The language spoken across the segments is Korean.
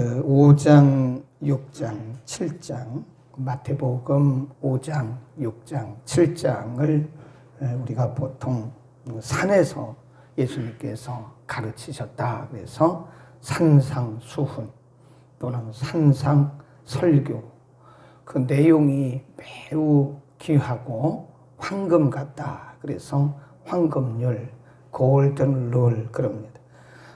5장, 6장, 7장, 마태복음 5장, 6장, 7장을 우리가 보통 산에서 예수님께서 가르치셨다. 그래서 산상수훈 또는 산상설교, 그 내용이 매우 귀하고 황금 같다. 그래서 황금률, 골든 룰 그럽니다.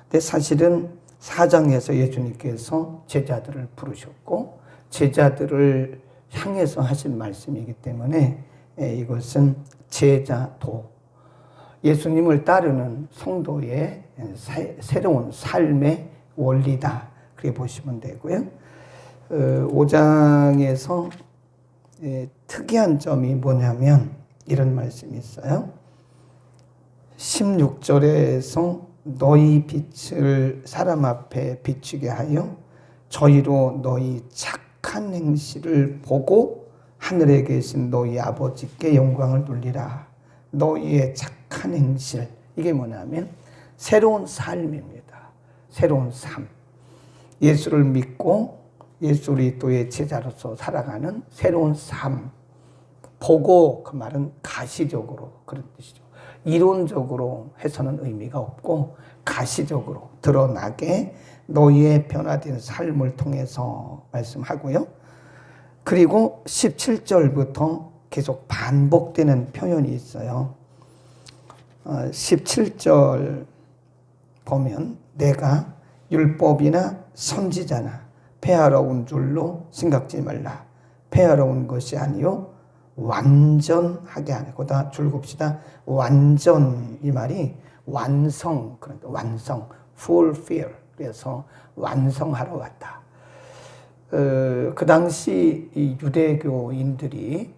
근데 사실은 4장에서 예수님께서 제자들을 부르셨고 제자들을 향해서 하신 말씀이기 때문에 이것은 제자도, 예수님을 따르는 성도의 새로운 삶의 원리다. 그렇게 보시면 되고요. 5장에서 특이한 점이 뭐냐면 이런 말씀이 있어요. 16절에서 너희 빛을 사람 앞에 비추게 하여 저희로 너희 착한 행실을 보고 하늘에 계신 너희 아버지께 영광을 돌리라. 너희의 착한 행실, 이게 뭐냐면 새로운 삶입니다. 새로운 삶. 예수를 믿고 예수 그리스도의 제자로서 살아가는 새로운 삶. 보고, 그 말은 가시적으로 그런 뜻이죠. 이론적으로 해서는 의미가 없고 가시적으로 드러나게 너희의 변화된 삶을 통해서 말씀하고요. 그리고 17절부터 계속 반복되는 표현이 있어요. 17절 보면 내가 율법이나 선지자나 폐하러 온 줄로 생각지 말라. 폐하러 온 것이 아니요 완전하게 하네. 거기다 줄 긋읍시다. 완전, 이 말이 완성, 그러니까 완성, fulfill. 그래서 완성하러 왔다. 그 당시 이 유대교인들이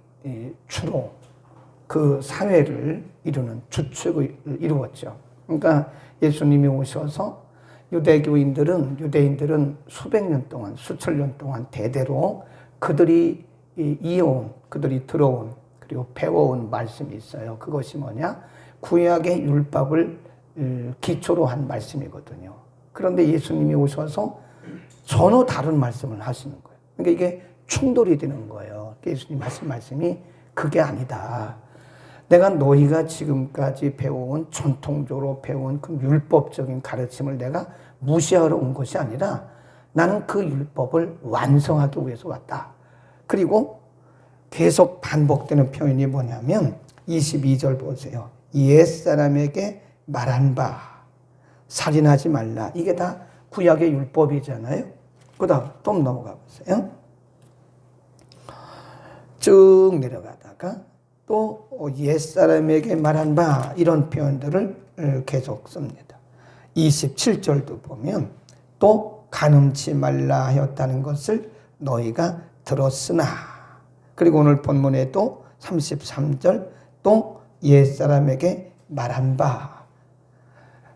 주로 그 사회를 이루는 주축을 이루었죠. 그러니까 예수님이 오셔서 유대인들은 수백 년 동안, 수천 년 동안 대대로 그들이 이어온, 그들이 들어온, 그리고 배워온 말씀이 있어요. 그것이 뭐냐? 구약의 율법을 기초로 한 말씀이거든요. 그런데 예수님이 오셔서 전혀 다른 말씀을 하시는 거예요. 그러니까 이게 충돌이 되는 거예요. 예수님 하신 말씀이 그게 아니다. 내가 너희가 지금까지 배워온, 전통적으로 배워온 그 율법적인 가르침을 내가 무시하러 온 것이 아니라 나는 그 율법을 완성하기 위해서 왔다. 그리고 계속 반복되는 표현이 뭐냐면 22절 보세요. 옛사람에게 말한 바 살인하지 말라. 이게 다 구약의 율법이잖아요. 그 다음 또 넘어가 보세요. 쭉 내려가다가 또 옛사람에게 말한 바 이런 표현들을 계속 씁니다. 27절도 보면 또 간음치 말라 하였다는 것을 너희가 들었으나, 그리고 오늘 본문에도 33절 또 옛사람에게 말한 바,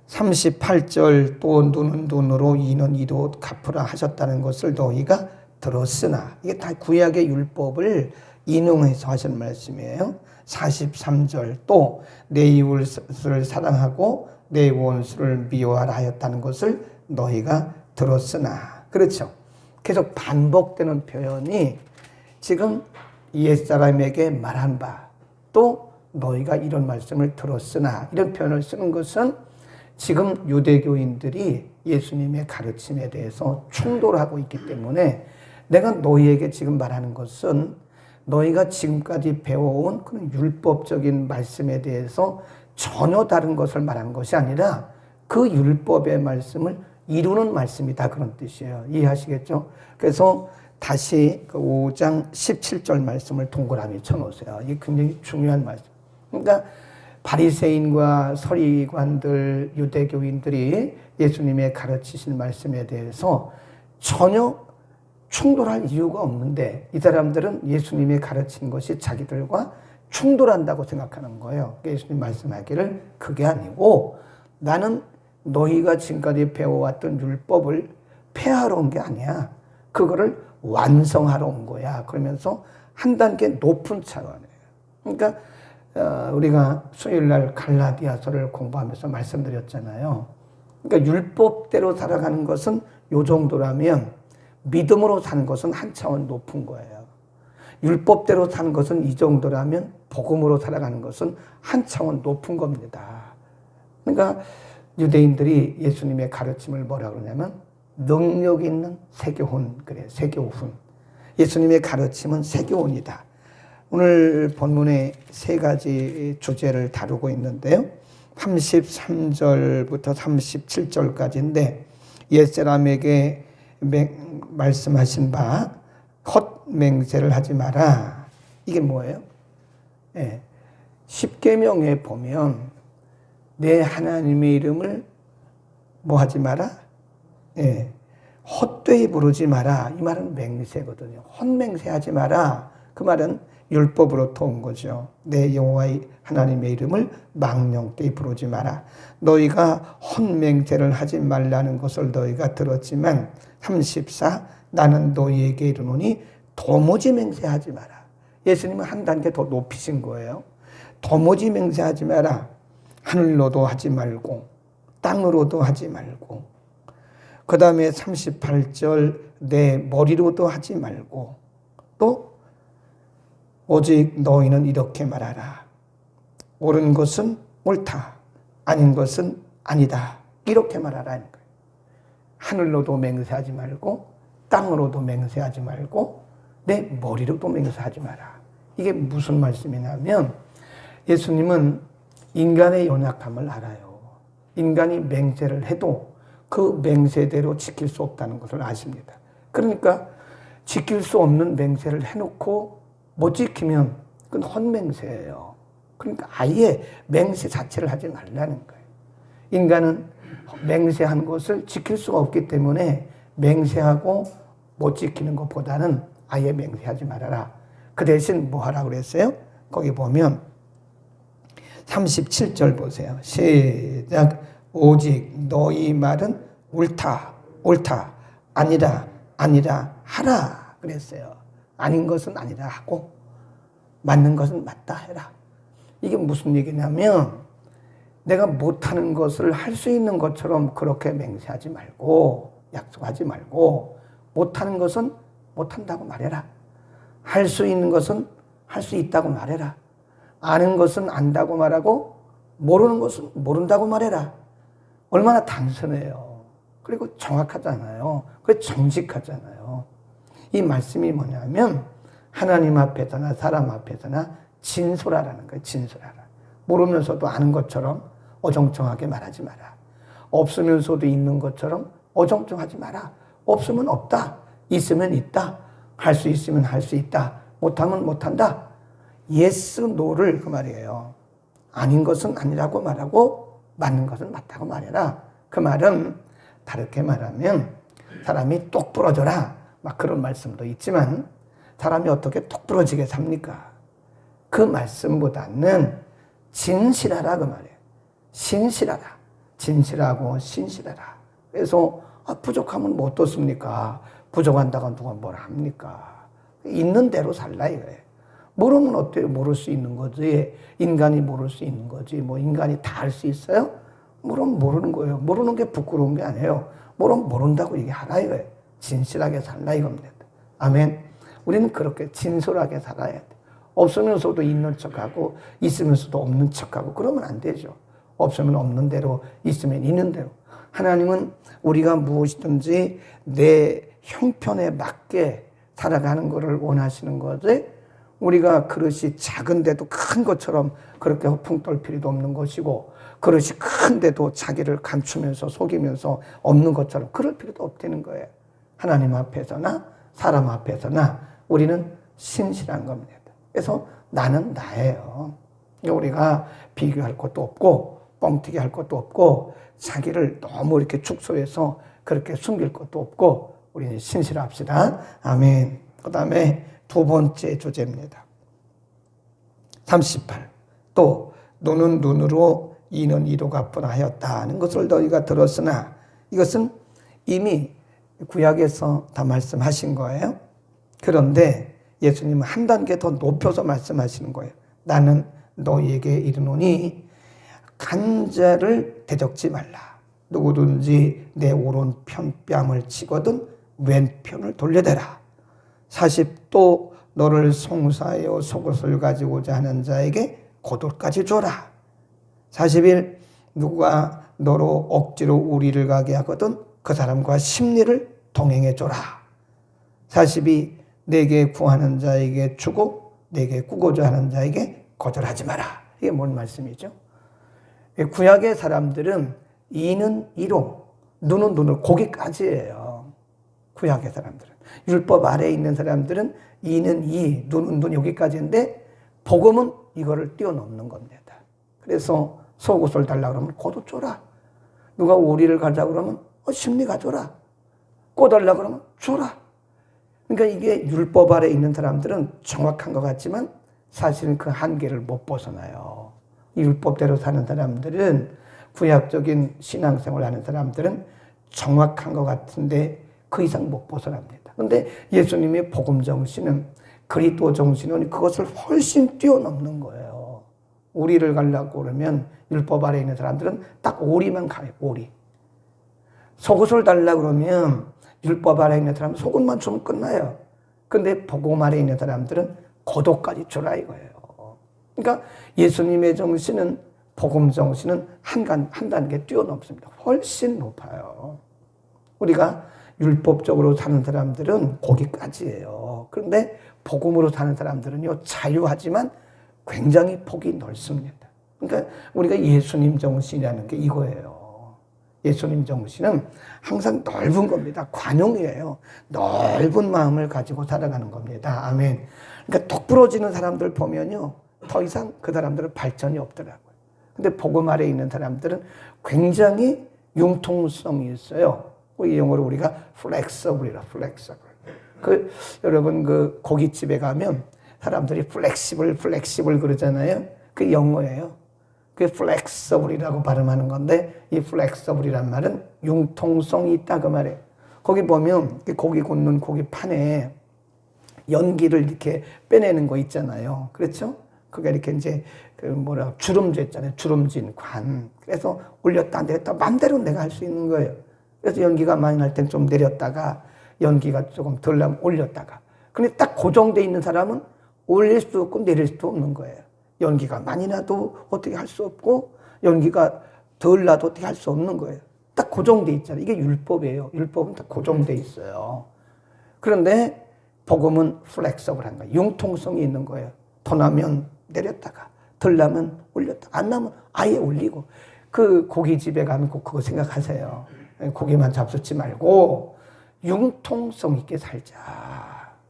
38절 또 눈은 눈으로 이는 이로 갚으라 하셨다는 것을 너희가 들었으나, 이게 다 구약의 율법을 인용해서 하신 말씀이에요. 43절 또 내 이웃을 사랑하고 내 원수를 미워하라 하였다는 것을 너희가 들었으나. 그렇죠. 계속 반복되는 표현이 지금 옛사람에게 말한 바, 또 너희가 이런 말씀을 들었으나, 이런 표현을 쓰는 것은 지금 유대교인들이 예수님의 가르침에 대해서 충돌하고 있기 때문에 내가 너희에게 지금 말하는 것은 너희가 지금까지 배워온 그런 율법적인 말씀에 대해서 전혀 다른 것을 말하는 것이 아니라 그 율법의 말씀을 이루는 말씀이다. 그런 뜻이에요. 이해하시겠죠? 그래서 다시 그 5장 17절 말씀을 동그라미 쳐놓으세요. 이게 굉장히 중요한 말씀. 그러니까 바리새인과 서리관들, 유대교인들이 예수님의 가르치신 말씀에 대해서 전혀 충돌할 이유가 없는데 이 사람들은 예수님이 가르친 것이 자기들과 충돌한다고 생각하는 거예요. 예수님 말씀하기를 그게 아니고 나는 너희가 지금까지 배워왔던 율법을 폐하러 온 게 아니야. 그거를 완성하러 온 거야. 그러면서 한 단계 높은 차원이에요. 그러니까 우리가 수요일날 갈라디아서를 공부하면서 말씀드렸잖아요. 그러니까 율법대로 살아가는 것은 요 정도라면 믿음으로 사는 것은 한 차원 높은 거예요. 율법대로 사는 것은 이 정도라면 복음으로 살아가는 것은 한 차원 높은 겁니다. 그러니까 유대인들이 예수님의 가르침을 뭐라 그러냐면 능력 있는 세교훈, 그래, 세교훈. 예수님의 가르침은 세교훈이다. 오늘 본문에 세 가지 주제를 다루고 있는데요. 33절부터 37절까지인데 옛사람에게 말씀하신 바 헛맹세를 하지 마라. 이게 뭐예요? 예. 10계명에 보면 내 하나님의 이름을 뭐 하지 마라? 예. 헛되이 부르지 마라. 이 말은 맹세거든요. 헛맹세하지 마라. 그 말은 율법으로부터 온 거죠. 내 여호와의 하나님의 이름을 망령되이 부르지 마라. 너희가 헛맹세를 하지 말라는 것을 너희가 들었지만 34 나는 너희에게 이르노니 도무지 맹세하지 마라. 예수님은 한 단계 더 높이신 거예요. 도무지 맹세하지 마라. 하늘로도 하지 말고 땅으로도 하지 말고 그 다음에 38절 내 머리로도 하지 말고 또 오직 너희는 이렇게 말하라. 옳은 것은 옳다. 아닌 것은 아니다. 이렇게 말하라는 거예요. 하늘로도 맹세하지 말고 땅으로도 맹세하지 말고 내 머리로도 맹세하지 마라. 이게 무슨 말씀이냐면 예수님은 인간의 연약함을 알아요. 인간이 맹세를 해도 그 맹세대로 지킬 수 없다는 것을 아십니다. 그러니까 지킬 수 없는 맹세를 해놓고 못 지키면 그건 헛맹세예요. 그러니까 아예 맹세 자체를 하지 말라는 거예요. 인간은 맹세한 것을 지킬 수가 없기 때문에 맹세하고 못 지키는 것보다는 아예 맹세하지 말아라. 그 대신 뭐 하라고 그랬어요? 거기 보면 37절 보세요. 시작. 오직 너희 말은 옳다, 옳다, 아니라, 아니라 하라 그랬어요. 아닌 것은 아니라 하고 맞는 것은 맞다 해라. 이게 무슨 얘기냐면 내가 못하는 것을 할 수 있는 것처럼 그렇게 맹세하지 말고 약속하지 말고 못하는 것은 못한다고 말해라. 할 수 있는 것은 할 수 있다고 말해라. 아는 것은 안다고 말하고 모르는 것은 모른다고 말해라. 얼마나 단순해요. 그리고 정확하잖아요. 그리고 정직하잖아요. 이 말씀이 뭐냐면 하나님 앞에서나 사람 앞에서나 진솔하라는 거예요. 진솔하라. 모르면서도 아는 것처럼 어정쩡하게 말하지 마라. 없으면서도 있는 것처럼 어정쩡하지 마라. 없으면 없다. 있으면 있다. 할 수 있으면 할 수 있다. 못하면 못한다. yes, no를 그 말이에요. 아닌 것은 아니라고 말하고 맞는 것은 맞다고 말해라. 그 말은 다르게 말하면 사람이 똑 부러져라. 막 그런 말씀도 있지만 사람이 어떻게 똑 부러지게 삽니까? 그 말씀보다는 진실하라 그 말이에요. 신실하라. 진실하고 신실하라. 그래서 부족하면 뭐 어떻습니까? 부족한다고 누가 뭘 합니까? 있는 대로 살라 이거예요. 모르면 어때요? 모를 수 있는 거지. 인간이 모를 수 있는 거지. 뭐 인간이 다 할 수 있어요? 모르면 모르는 거예요. 모르는 게 부끄러운 게 아니에요. 모르면 모른다고 얘기하라 이거예요. 진실하게 살라 이겁니다. 아멘. 우리는 그렇게 진솔하게 살아야 돼. 없으면서도 있는 척하고 있으면서도 없는 척하고 그러면 안 되죠. 없으면 없는 대로 있으면 있는 대로. 하나님은 우리가 무엇이든지 내 형편에 맞게 살아가는 것을 원하시는 거지. 우리가 그릇이 작은데도 큰 것처럼 그렇게 허풍 떨 필요도 없는 것이고 그릇이 큰데도 자기를 감추면서 속이면서 없는 것처럼 그럴 필요도 없다는 거예요. 하나님 앞에서나 사람 앞에서나 우리는 신실한 겁니다. 그래서 나는 나예요. 우리가 비교할 것도 없고 뻥튀기 할 것도 없고 자기를 너무 이렇게 축소해서 그렇게 숨길 것도 없고 우리는 신실합시다. 아멘. 그 다음에 두 번째 주제입니다. 38. 또 눈은 눈으로 이는 이로 갚으라 하였다는 것을 너희가 들었으나 이것은 이미 구약에서 다 말씀하신 거예요. 그런데 예수님은 한 단계 더 높여서 말씀하시는 거예요. 나는 너희에게 이르노니 간자를 대적지 말라. 누구든지 내 오른편 뺨을 치거든 왼편을 돌려대라. 40도 너를 송사하여 속옷을 가지고자 하는 자에게 고돌까지 줘라. 41 누가 너로 억지로 우리를 가게 하거든 그 사람과 심리를 동행해 줘라. 42 내게 구하는 자에게 주고 내게 꾸고자 하는 자에게 거절하지 마라. 이게 뭔 말씀이죠? 구약의 사람들은 이는 이로 눈은 눈을 거기까지예요. 구약의 사람들은. 율법 아래에 있는 사람들은 이는 이, 눈은 눈 여기까지인데 복음은 이거를 뛰어넘는 겁니다. 그래서 속옷을 달라고 그러면 겉옷 줘라. 누가 오리를 가자고 그러면 심리 가져라. 꿔달라고 그러면 줘라. 그러니까 이게 율법 아래에 있는 사람들은 정확한 것 같지만 사실은 그 한계를 못 벗어나요. 율법대로 사는 사람들은 구약적인 신앙생활을 하는 사람들은 정확한 것 같은데 그 이상 못 벗어납니다. 그런데 예수님의 복음 정신은 그리스도 정신은 그것을 훨씬 뛰어넘는 거예요. 오리를 가려고 그러면 율법 아래에 있는 사람들은 딱 오리만 가요. 오리. 속옷을 달라고 그러면 율법 아래에 있는 사람은 속옷만 주면 끝나요. 근데 복음 아래에 있는 사람들은 겉옷까지 주라 이거예요. 그러니까 예수님의 정신은 복음 정신은 한 단계 뛰어넘습니다. 훨씬 높아요. 우리가 율법적으로 사는 사람들은 거기까지예요. 그런데 복음으로 사는 사람들은요 자유하지만 굉장히 폭이 넓습니다. 그러니까 우리가 예수님 정신이라는 게 이거예요. 예수님 정신은 항상 넓은 겁니다. 관용이에요. 넓은 마음을 가지고 살아가는 겁니다. 아멘. 그러니까 똑 부러지는 사람들 보면요 더 이상 그 사람들은 발전이 없더라고요. 근데 복음 아래에 있는 사람들은 굉장히 융통성이 있어요. 이 용어로 우리가 flexible이라 flexible. 여러분 그 고깃집에 가면 사람들이 flexible 그러잖아요. 그 영어예요. 그 flexible이라고 발음하는 건데 이 flexible이란 말은 융통성이 있다 그 말이에요. 거기 보면 고기 굽는 고기 판에 연기를 이렇게 빼내는 거 있잖아요. 그렇죠? 그게 이렇게 이제 주름져 있잖아요. 주름진 관. 그래서 올렸다 안 내렸다 마음대로 내가 할 수 있는 거예요. 그래서 연기가 많이 날 땐 좀 내렸다가 연기가 조금 덜 나면 올렸다가. 근데 딱 고정돼 있는 사람은 올릴 수도 없고 내릴 수도 없는 거예요. 연기가 많이 나도 어떻게 할 수 없고 연기가 덜 나도 어떻게 할 수 없는 거예요. 딱 고정돼 있잖아요. 이게 율법이에요. 율법은 딱 고정돼 있어요. 그런데 복음은 플렉서블한 거예요. 융통성이 있는 거예요. 더 나면 내렸다가 덜 나면 올렸다가 안 나면 아예 올리고. 그 고깃집에 가면 꼭 그거 생각하세요. 고기만 잡수지 말고 융통성 있게 살자.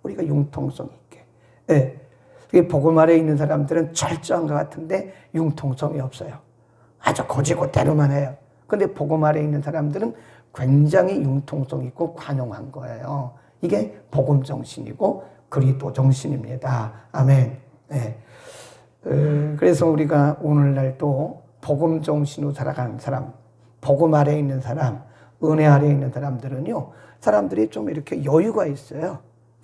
우리가 융통성 있게. 네. 복음 아래에 있는 사람들은 철저한 것 같은데 융통성이 없어요. 아주 고지고대로만 해요. 근데 복음 아래에 있는 사람들은 굉장히 융통성 있고 관용한 거예요. 이게 복음 정신이고 그리스도 정신입니다. 아멘. 네. 그래서 우리가 오늘날 또 복음 정신으로 살아가는 사람, 복음 아래에 있는 사람, 은혜 아래에 있는 사람들은요, 사람들이 좀 이렇게 여유가 있어요.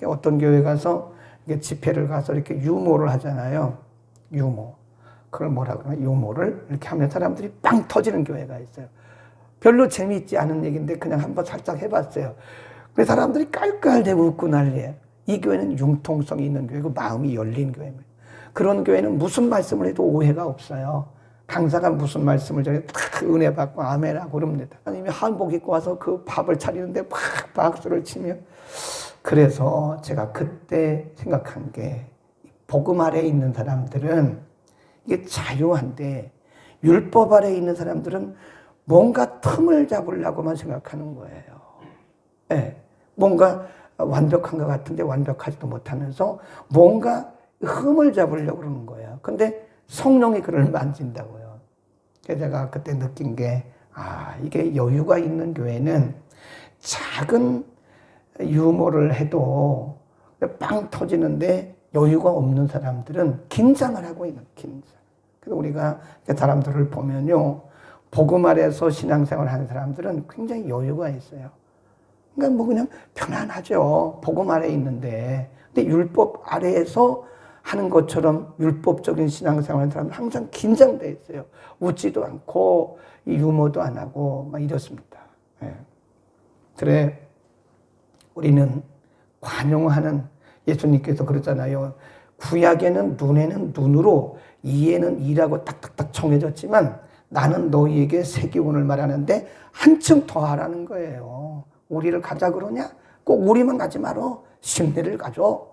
어떤 교회 가서 집회를 가서 이렇게 유모를 하잖아요. 유모. 그걸 뭐라 그러나? 유모를 이렇게 하면 사람들이 빵 터지는 교회가 있어요. 별로 재미있지 않은 얘기인데 그냥 한번 살짝 해봤어요. 근데 사람들이 깔깔대고 웃고 난리예요. 이 교회는 융통성이 있는 교회고 마음이 열린 교회입니다. 그런 교회는 무슨 말씀을 해도 오해가 없어요. 강사가 무슨 말씀을 전해 딱 은혜 받고 아멘하고 그럽니다. 아니면 한복 입고 와서 그 밥을 차리는데 막 박수를 치며. 그래서 제가 그때 생각한 게 복음 아래에 있는 사람들은 이게 자유한데 율법 아래에 있는 사람들은 뭔가 틈을 잡으려고만 생각하는 거예요. 네. 뭔가 완벽한 것 같은데 완벽하지도 못하면서 뭔가 흠을 잡으려고 그러는 거예요. 근데 성령이 그를 만진다고요. 그래서 제가 그때 느낀 게, 이게 여유가 있는 교회는 작은 유머를 해도 빵 터지는데 여유가 없는 사람들은 긴장을 하고 있는 긴장. 그래서 우리가 사람들을 보면요, 복음 아래에서 신앙생활을 하는 사람들은 굉장히 여유가 있어요. 그러니까 뭐 그냥 편안하죠. 복음 아래에 있는데. 근데 율법 아래에서 하는 것처럼 율법적인 신앙생활하는 사람은 항상 긴장돼 있어요. 웃지도 않고 유머도 안 하고 막 이렇습니다. 예. 그래 우리는 관용하는, 예수님께서 그러잖아요. 구약에는 눈에는 눈으로 이에는 이라고 딱딱딱 정해졌지만 나는 너희에게 새 기운을 말하는데 한층 더 하라는 거예요. 우리를 가자 그러냐? 꼭 우리만 가지 말어. 심리를 가져.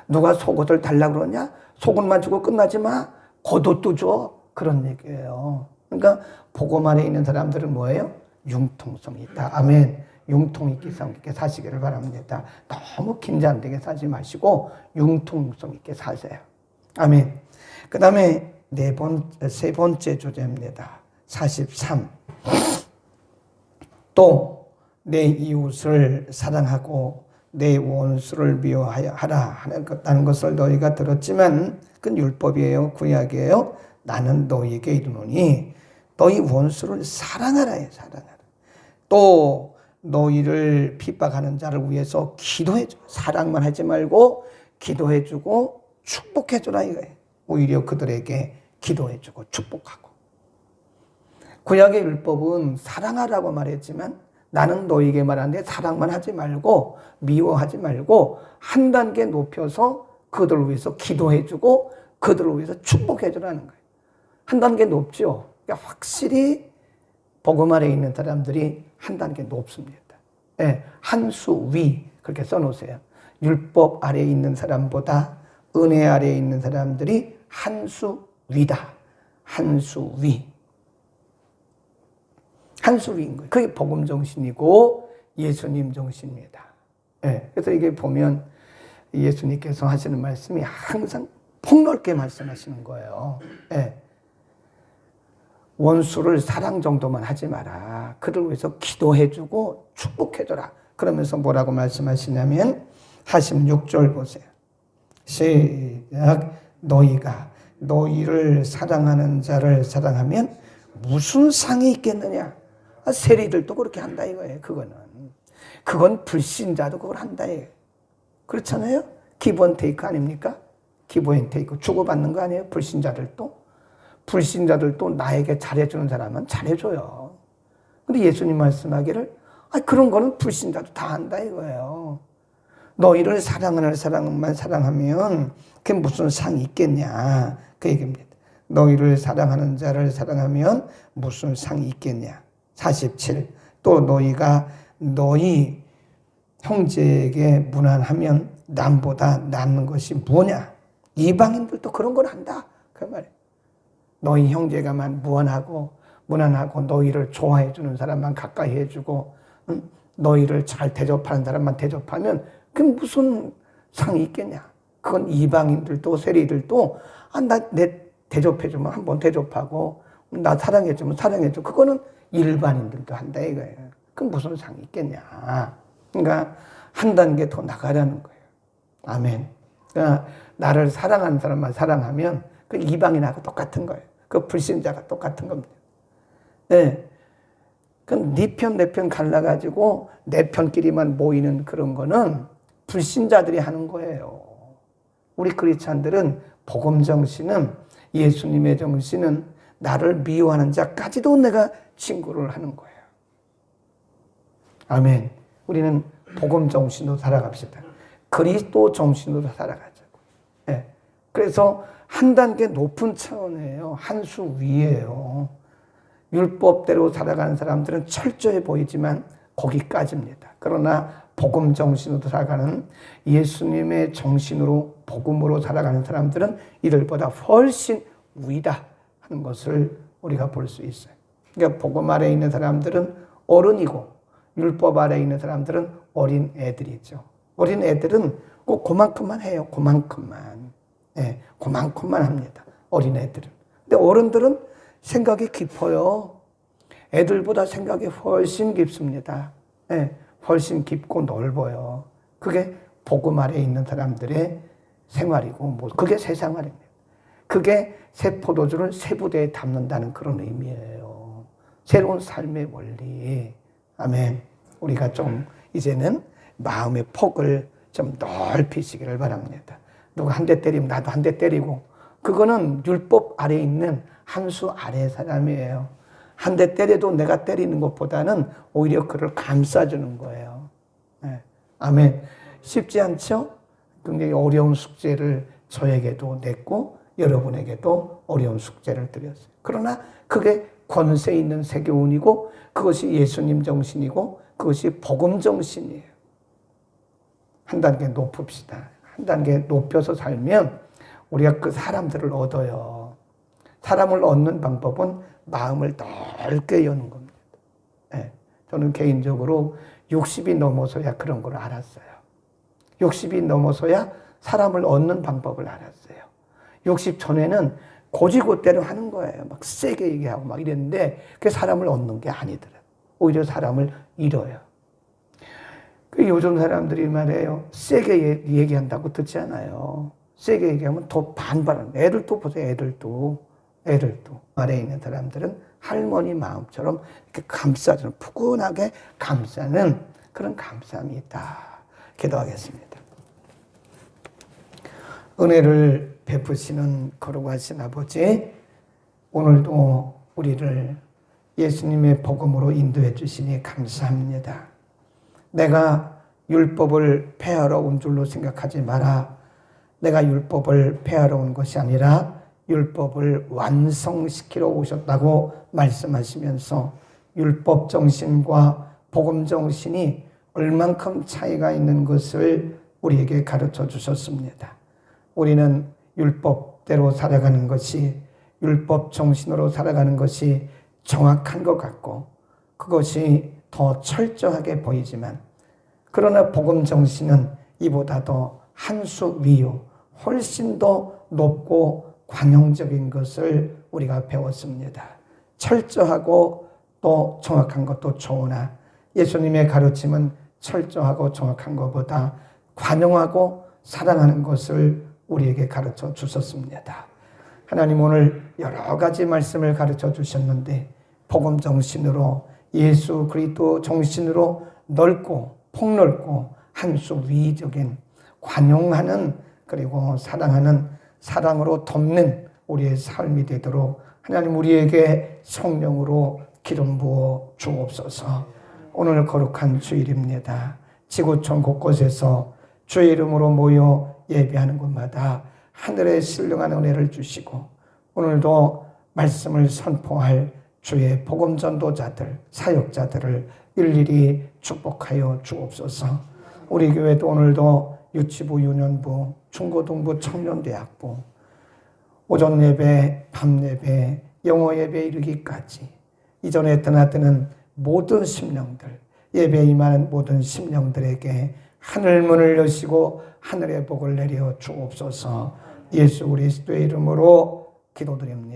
누가 속옷을 달라 그러냐? 속옷만 주고 끝나지 마. 겉옷도 줘. 그런 얘기예요. 그러니까 복음 안에 있는 사람들은 뭐예요? 융통성이 있다. 아멘. 융통 있게 사시기를 바랍니다. 너무 긴장되게 사지 마시고 융통성 있게 사세요. 아멘. 그 다음에 세 번째 주제입니다. 43. 또 내 이웃을 사랑하고 내 원수를 미워하라 하는 것을 너희가 들었지만 그건 율법이에요. 구약이에요. 나는 너희에게 이르노니 너희 원수를 사랑하라. 사랑하라. 또 너희를 핍박하는 자를 위해서 기도해줘. 사랑만 하지 말고 기도해주고 축복해주라 이거예요. 오히려 그들에게 기도해주고 축복하고. 구약의 율법은 사랑하라고 말했지만 나는 너희에게 말하는데 사랑만 하지 말고 미워하지 말고 한 단계 높여서 그들을 위해서 기도해주고 그들을 위해서 축복해주라는 거예요. 한 단계 높죠. 그러니까 확실히 복음 아래에 있는 사람들이 한 단계 높습니다. 네, 한 수 위 그렇게 써놓으세요. 율법 아래에 있는 사람보다 은혜 아래에 있는 사람들이 한 수 위다. 한 수 위. 한 수 위인 거예요. 그게 복음 정신이고 예수님 정신입니다. 네, 그래서 이게 보면 예수님께서 하시는 말씀이 항상 폭넓게 말씀하시는 거예요. 네. 원수를 사랑 정도만 하지 마라. 그를 위해서 기도해주고 축복해줘라. 그러면서 뭐라고 말씀하시냐면 46절 보세요. 시작. 너희가 너희를 사랑하는 자를 사랑하면 무슨 상이 있겠느냐. 세리들도 그렇게 한다 이거예요. 그건 불신자도 그걸 한다 이거예요. 그렇잖아요. 기브 테이크 아닙니까? 기브 테이크 주고받는 거 아니에요. 불신자들도 나에게 잘해주는 사람은 잘해줘요. 근데 예수님 말씀하기를 그런 거는 불신자도 다 한다 이거예요. 너희를 사랑하는 사람만 사랑하면 그게 무슨 상이 있겠냐 그 얘기입니다. 너희를 사랑하는 자를 사랑하면 무슨 상이 있겠냐. 47. 또 너희가 너희 형제에게 무난하면 남보다 낫는 것이 뭐냐. 이방인들도 그런 걸 한다 그 말이에요. 너희 형제가만 무난하고 너희를 좋아해 주는 사람만 가까이 해주고 너희를 잘 대접하는 사람만 대접하면 그게 무슨 상이 있겠냐. 그건 이방인들도 세리들도 내 대접해주면 한번 대접하고 나 사랑해주면 사랑해줘. 그거는 일반인들도 한다 이거예요. 그럼 무슨 상이 있겠냐. 그러니까 한 단계 더 나가라는 거예요. 아멘. 그러니까 나를 사랑하는 사람만 사랑하면 그 이방인하고 똑같은 거예요. 그 불신자가 똑같은 겁니다. 네. 그럼 네 편, 내 편 갈라가지고 내 편끼리만 모이는 그런 거는 불신자들이 하는 거예요. 우리 크리스찬들은 복음 정신은 예수님의 정신은 나를 미워하는 자까지도 내가 친구를 하는 거예요. 아멘. 우리는 복음 정신으로 살아갑시다. 그리스도 정신으로 살아가자고. 네. 그래서 한 단계 높은 차원이에요. 한 수 위에요. 율법대로 살아가는 사람들은 철저해 보이지만 거기까지입니다. 그러나 복음 정신으로 살아가는 예수님의 정신으로 복음으로 살아가는 사람들은 이들보다 훨씬 위다 하는 것을 우리가 볼 수 있어요. 그러니까 복음 아래에 있는 사람들은 어른이고 율법 아래에 있는 사람들은 어린 애들이죠. 어린 애들은 꼭 그만큼만 해요. 그만큼만. 네, 그만큼만 합니다. 어린 애들은. 근데 어른들은 생각이 깊어요. 애들보다 생각이 훨씬 깊습니다. 네, 훨씬 깊고 넓어요. 그게 복음 아래에 있는 사람들의 생활이고, 그게 새 생활입니다. 그게 새 포도주를 새 부대에 담는다는 그런 의미예요. 새로운 삶의 원리. 아멘. 우리가 좀 이제는 마음의 폭을 좀 넓히시기를 바랍니다. 누가 한 대 때리면 나도 한 대 때리고, 그거는 율법 아래에 있는 한 수 아래의 사람이에요. 한 대 때려도 내가 때리는 것보다는 오히려 그를 감싸주는 거예요. 네. 아멘. 쉽지 않죠? 굉장히 어려운 숙제를 저에게도 냈고 여러분에게도 어려운 숙제를 드렸어요. 그러나 그게 권세 있는 세교훈이고 그것이 예수님 정신이고 그것이 복음 정신이에요. 한 단계 높읍시다. 한 단계 높여서 살면 우리가 그 사람들을 얻어요. 사람을 얻는 방법은 마음을 넓게 여는 겁니다. 네. 저는 개인적으로 60이 넘어서야 그런 걸 알았어요. 60이 넘어서야 사람을 얻는 방법을 알았어요. 60 전에는 고지고대로 하는 거예요. 막 세게 얘기하고 막 이랬는데 그게 사람을 얻는 게 아니더라고요. 오히려 사람을 잃어요. 요즘 사람들이 말해요. 세게 얘기한다고 듣지 않아요. 세게 얘기하면 더 반발하는. 애들도 보세요. 애들도. 말에 있는 사람들은 할머니 마음처럼 이렇게 감싸주는, 푸근하게 감싸는 그런 감싸움이 있다. 기도하겠습니다. 은혜를 베푸시는 거룩하신 아버지, 오늘도 우리를 예수님의 복음으로 인도해 주시니 감사합니다. 내가 율법을 폐하러 온 줄로 생각하지 마라. 내가 율법을 폐하러 온 것이 아니라 율법을 완성시키러 오셨다고 말씀하시면서 율법 정신과 복음 정신이 얼만큼 차이가 있는 것을 우리에게 가르쳐 주셨습니다. 우리는 율법대로 살아가는 것이, 율법 정신으로 살아가는 것이 정확한 것 같고 그것이 더 철저하게 보이지만, 그러나 복음 정신은 이보다 더 한 수 위요, 훨씬 더 높고 관용적인 것을 우리가 배웠습니다. 철저하고 또 정확한 것도 좋으나 예수님의 가르침은 철저하고 정확한 것보다 관용하고 사랑하는 것을 우리에게 가르쳐 주셨습니다. 하나님, 오늘 여러 가지 말씀을 가르쳐 주셨는데 복음 정신으로, 예수 그리스도 정신으로 넓고 폭넓고 한 수 위적인 관용하는, 그리고 사랑하는, 사랑으로 돕는 우리의 삶이 되도록 하나님 우리에게 성령으로 기름 부어 주옵소서. 오늘 거룩한 주일입니다. 지구촌 곳곳에서 주의 이름으로 모여 예배하는 곳마다 하늘의 신령한 은혜를 주시고 오늘도 말씀을 선포할 주의 복음 전도자들, 사역자들을 일일이 축복하여 주옵소서. 우리 교회도 오늘도 유치부, 유년부, 중고등부, 청년대학부, 오전 예배, 밤 예배, 영어 예배 이르기까지 이전에 드나드는 모든 심령들, 예배에 임하는 모든 심령들에게 하늘문을 여시고 하늘의 복을 내려 주옵소서. 예수 그리스도의 이름으로 기도드립니다.